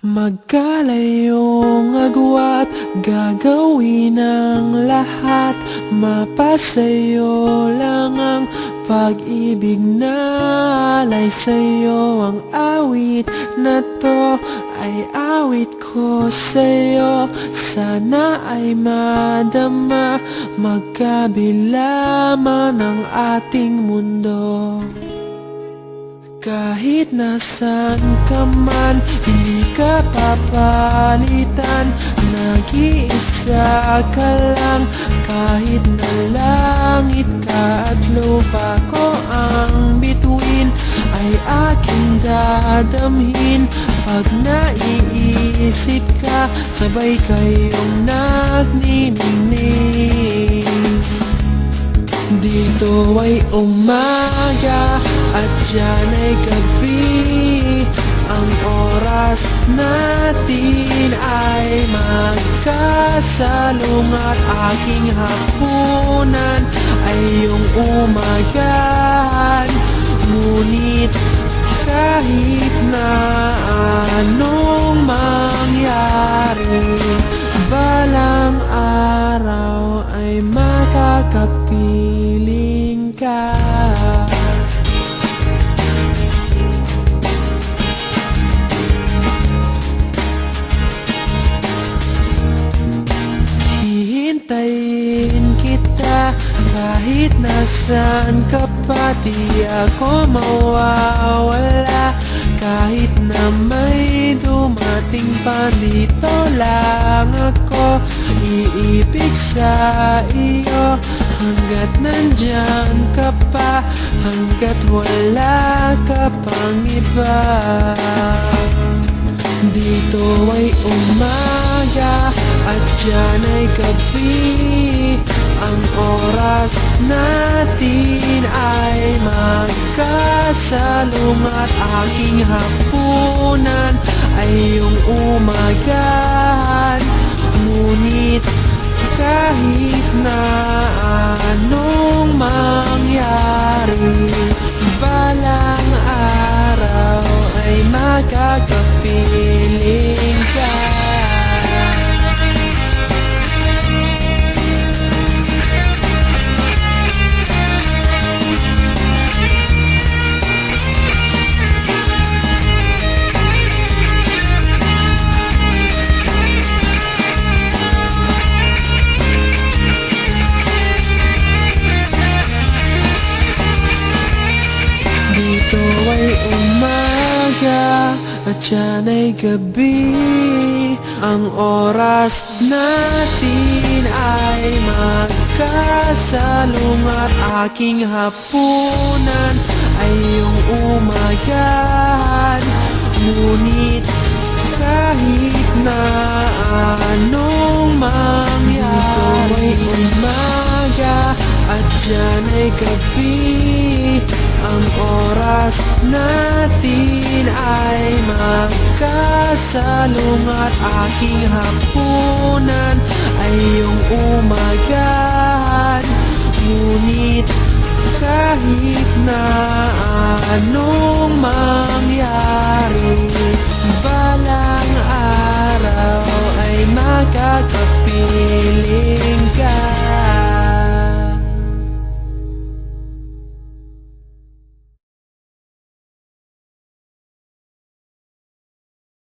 Magkalayong agwat, gagawin ang lahat. Mapasayo lang ang pag-ibig na alay sa'yo. Ang awit na to ay awit ko sa'yo. Sana ay madama, magkabila man ang ating mundo. Kahit nasan ka man, hindi ka papalitan. Nag-iisa ka lang, kahit na langit ka at lupa ko ang bituin, ay aking dadamhin. Pag naiisip ka, sabay kayong nagniningning. Dito ay umaga at diyan ay gabi. Ang oras natin ay magkasalungat. Aking hapunan ay iyong umagahan. Ngunit kahit na anong mangyari, balang araw ay makakapiling ka. Hihintayin kita kahit nasaan ka pa. Di ako mawawala kahit na may dumating pa. Dito lang ako iibig sa iyo hanggat nandyan ka pa, hanggat wala ka pang iba. Dito ay umaga at diyan ay gabi. Ang oras natin ay magkasalungat. Aking hapunan ay iyong umagahan. Ngunit kahit na anong mangyari, balang araw ay makakapiling ka. Dito ay umaga at diyan ay gabi. Ang oras natin ay magkasalungat. Aking hapunan ay iyong umagahan. Ngunit kahit na anong mangyari, dito ay umaga at diyan ay gabi. Ang oras natin ay magkasalungat. Aking hapunan ay iyong umagahan. Ngunit kahit na anong mangyari, balang araw ay makakapiling